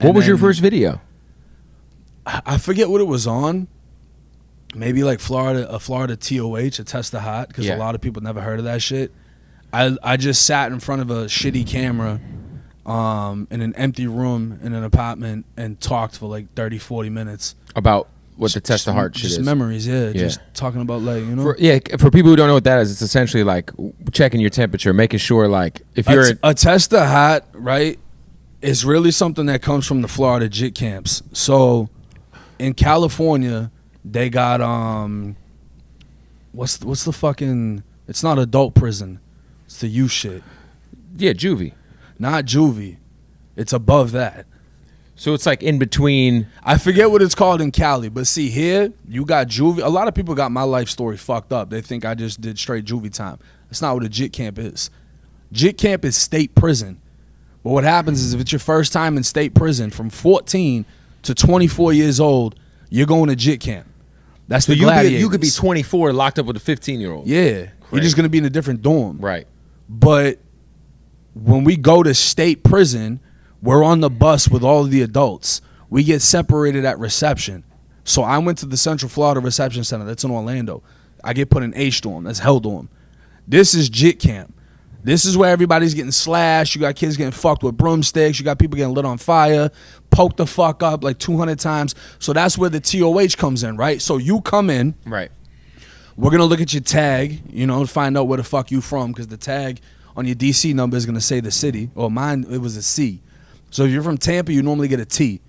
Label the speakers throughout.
Speaker 1: What was your first video?
Speaker 2: I forget what it was on. Maybe like Florida TOH, a test of hot, because a lot of people never heard of that shit. I just sat in front of a shitty camera in an empty room in an apartment and talked for like 30, 40 minutes.
Speaker 1: About what the test of heart shit is.
Speaker 2: Just memories, just talking about like, you know.
Speaker 1: For people who don't know what that is, it's essentially like checking your temperature, making sure like if you're...
Speaker 2: A test of hot, right, is really something that comes from the Florida JIT camps. So in California, they got, what's the fucking... It's not adult prison. It's the youth shit.
Speaker 1: Yeah, juvie.
Speaker 2: Not juvie. It's above that.
Speaker 1: So it's like in between.
Speaker 2: I forget what it's called in Cali, but see here, you got juvie. A lot of people got my life story fucked up. They think I just did straight juvie time. That's not what a JIT camp is. JIT camp is state prison. But what happens is if it's your first time in state prison, from 14 to 24 years old, you're going to JIT camp. That's the gladiators.
Speaker 1: You could be 24 locked up with a 15-year-old.
Speaker 2: Yeah. Crazy. You're just going to be in a different dorm.
Speaker 1: Right.
Speaker 2: But when we go to state prison, we're on the bus with all of the adults. We get separated at reception. So I went to the Central Florida Reception Center. That's in Orlando. I get put in H dorm. That's hell dorm. This is JIT camp. This is where everybody's getting slashed. You got kids getting fucked with broomsticks. You got people getting lit on fire, poked the fuck up like 200 times. So that's where the TOH comes in, right? So you come in.
Speaker 1: Right.
Speaker 2: We're going to look at your tag, you know, to find out where the fuck you from, because the tag on your DC number is going to say the city. Or mine, it was a C. So if you're from Tampa, you normally get a T.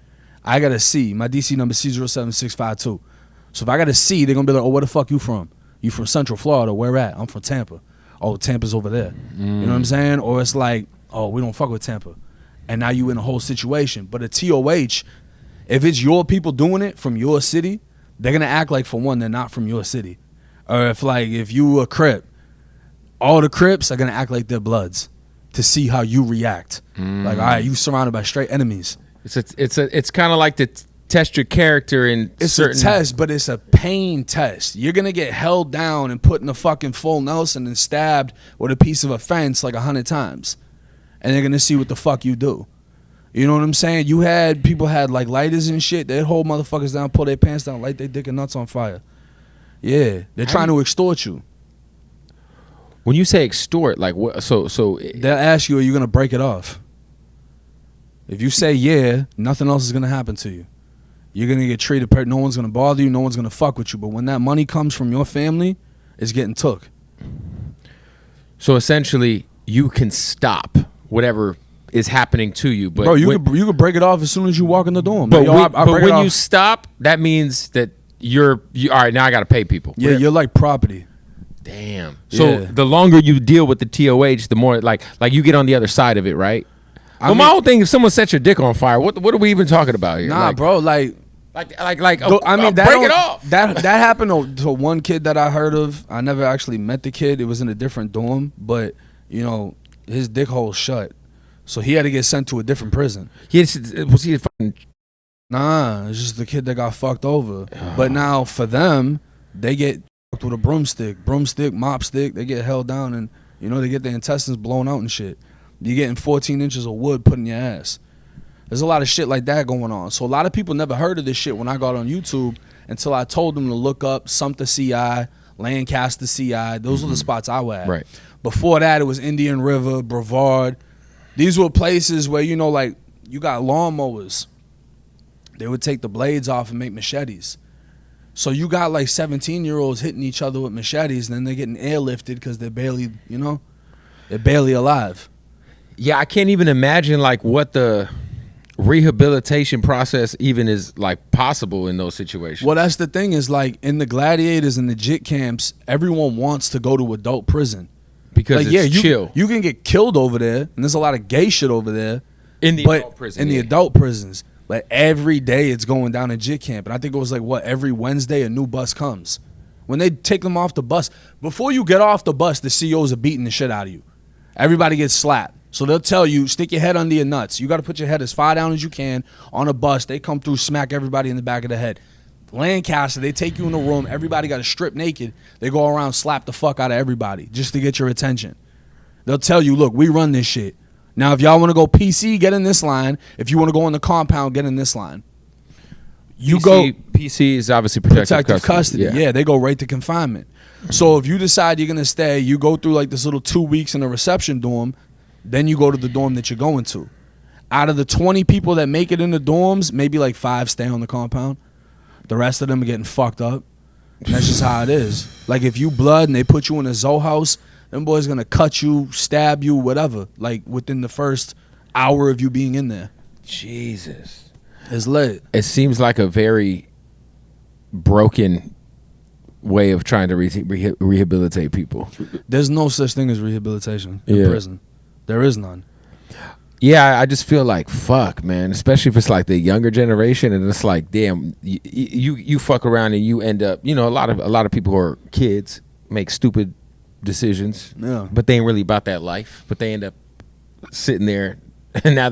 Speaker 2: I got a C. My DC number is C07652. So if I got a C, they're going to be like, oh, where the fuck you from? You from Central Florida? Where at? I'm from Tampa. Oh, Tampa's over there. You know what I'm saying? Or it's like, oh, we don't fuck with Tampa. And now you in a whole situation. But a TOH, if it's your people doing it from your city, they're going to act like, for one, they're not from your city. Or if you a Crip, all the Crips are going to act like they're Bloods to see how you react. Like, all right, you surrounded by straight enemies.
Speaker 1: It's kind of like to test your character in certain...
Speaker 2: It's a test, but it's a pain test. You're going to get held down and put in a fucking full Nelson and stabbed with a piece of a fence like 100 times. And they're going to see what the fuck you do. You know what I'm saying? People had like lighters and shit. They'd hold motherfuckers down, pull their pants down, light their dick and nuts on fire. Yeah, they're trying to extort you.
Speaker 1: When you say extort, like what? So
Speaker 2: they'll ask you, are you gonna break it off? If you say yeah, nothing else is gonna happen to you. You're gonna get treated. No one's gonna bother you. No one's gonna fuck with you. But when that money comes from your family, it's getting took.
Speaker 1: So essentially, you can stop whatever is happening to you. But
Speaker 2: bro, you could break it off as soon as you walk in the dorm.
Speaker 1: But, when you stop, that means that you all right. Now I gotta pay people.
Speaker 2: Yeah, you're like property.
Speaker 1: Damn. So the longer you deal with the TOH, the more like you get on the other side of it, right? My whole thing, if someone sets your dick on fire, what are we even talking about here?
Speaker 2: Nah, bro, break
Speaker 1: it off.
Speaker 2: That happened to one kid that I heard of. I never actually met the kid. It was in a different dorm, but you know, his dick hole shut, so he had to get sent to a different prison.
Speaker 1: Was he fucking?
Speaker 2: Nah, it's just the kid that got fucked over. But now for them, they get with a broomstick, mop stick. They get held down and, you know, they get their intestines blown out and shit. You're getting 14 inches of wood put in your ass. There's a lot of shit like that going on. So a lot of people never heard of this shit when I got on YouTube until I told them to look up Sumter CI, Lancaster CI. Those were the spots I was at.
Speaker 1: Right.
Speaker 2: Before that, it was Indian River, Brevard. These were places where, you know, like, you got lawnmowers. They would take the blades off and make machetes. So you got like 17-year-olds hitting each other with machetes, and then they're getting airlifted because they're barely, you know, they're barely alive.
Speaker 1: Yeah, I can't even imagine like what the rehabilitation process even is like possible in those situations.
Speaker 2: Well, that's the thing is like in the gladiators and the JIT camps, everyone wants to go to adult prison.
Speaker 1: Because
Speaker 2: like,
Speaker 1: it's chill.
Speaker 2: You can get killed over there, and there's a lot of gay shit over there.
Speaker 1: In the adult prison.
Speaker 2: In the adult prisons. Like every day it's going down to JIT camp. And I think it was like, every Wednesday a new bus comes. When they take them off the bus, before you get off the bus, the COs are beating the shit out of you. Everybody gets slapped. So they'll tell you, stick your head under your nuts. You got to put your head as far down as you can on a bus. They come through, smack everybody in the back of the head. Lancaster, they take you in a room. Everybody got to strip naked. They go around, slap the fuck out of everybody just to get your attention. They'll tell you, look, we run this shit. Now, if y'all want to go PC, get in this line. If you want to go in the compound, get in this line.
Speaker 1: PC is obviously protective
Speaker 2: custody. Yeah, they go right to confinement. So if you decide you're going to stay, you go through like this little 2 weeks in a reception dorm, then you go to the dorm that you're going to. Out of the 20 people that make it in the dorms, maybe like 5 stay on the compound. The rest of them are getting fucked up. And that's just how it is. Like if you blood and they put you in a Zoe house, them boys going to cut you, stab you, whatever, like within the first hour of you being in there.
Speaker 1: Jesus.
Speaker 2: It's lit.
Speaker 1: It seems like a very broken way of trying to rehabilitate people.
Speaker 2: There's no such thing as rehabilitation in prison. There is none.
Speaker 1: Yeah, I just feel like fuck, man. Especially if it's like the younger generation, and it's like, damn, you fuck around and you end up, you know, a lot of people who are kids make stupid decisions, but they ain't really about that life. But they end up sitting there, and now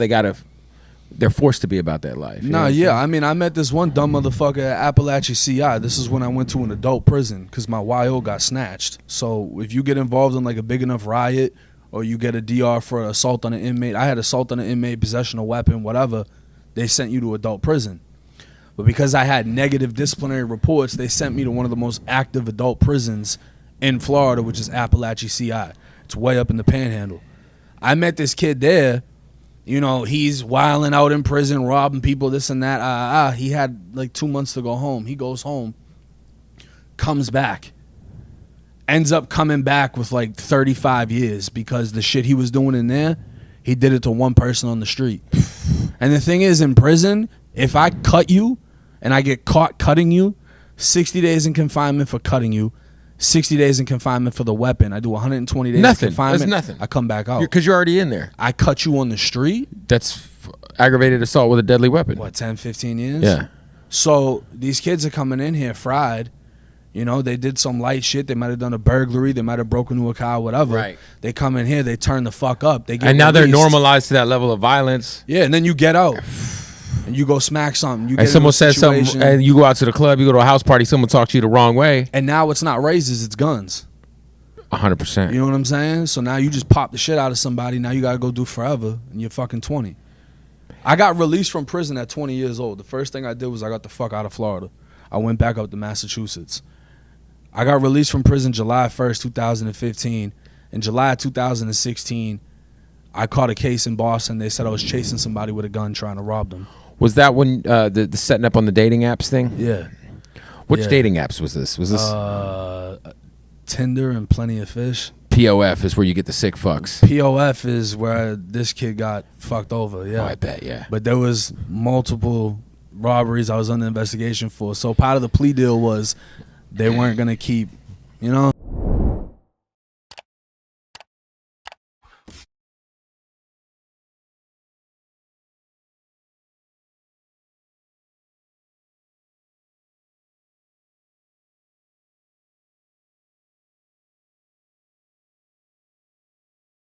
Speaker 1: they're forced to be about that life.
Speaker 2: Nah, yeah. I mean, I met this one dumb motherfucker at Appalachia CI. This is when I went to an adult prison because my YO got snatched. So if you get involved in like a big enough riot, or you get a DR for assault on an inmate. I had assault on an inmate, possession of weapon, whatever. They sent you to adult prison. But because I had negative disciplinary reports, they sent me to one of the most active adult prisons in Florida, which is Appalachia CI. It's way up in the Panhandle. I met this kid there. You know, he's wilding out in prison, robbing people, this and that. He had like 2 months to go home. He goes home, comes back. Ends up coming back with like 35 years because the shit he was doing in there, he did it to one person on the street. And the thing is, in prison, if I cut you and I get caught cutting you, 60 days in confinement for cutting you, 60 days in confinement for the weapon. I do 120 days in confinement.
Speaker 1: That's nothing.
Speaker 2: I come back out.
Speaker 1: Because you're already in there.
Speaker 2: I cut you on the street.
Speaker 1: That's aggravated assault with a deadly weapon.
Speaker 2: What, 10, 15 years?
Speaker 1: Yeah.
Speaker 2: So these kids are coming in here fried. You know, they did some light shit. They might have done a burglary. They might have broken into a car, whatever.
Speaker 1: Right.
Speaker 2: They come in here. They turn the fuck up. They get
Speaker 1: and now
Speaker 2: released.
Speaker 1: they're normalized to that level of violence.
Speaker 2: Yeah, and then you get out. And you go smack something. You get
Speaker 1: and someone says something, and you go out to the club, you go to a house party, someone talks to you the wrong way.
Speaker 2: And now it's not razors, it's guns.
Speaker 1: 100%.
Speaker 2: You know what I'm saying? So now you just pop the shit out of somebody. Now you got to go do forever, and you're fucking 20. I got released from prison at 20 years old. The first thing I did was I got the fuck out of Florida. I went back up to Massachusetts. I got released from prison July 1st, 2015. In July 2016, I caught a case in Boston. They said I was chasing somebody with a gun trying to rob them.
Speaker 1: Was that when the setting up on the dating apps thing?
Speaker 2: Yeah.
Speaker 1: Which dating apps was this? Was this
Speaker 2: Tinder and Plenty of Fish?
Speaker 1: POF is where you get the sick fucks.
Speaker 2: POF is where this kid got fucked over, yeah.
Speaker 1: Oh, I bet, yeah.
Speaker 2: But there was multiple robberies I was under investigation for. So part of the plea deal was they weren't going to keep, you know?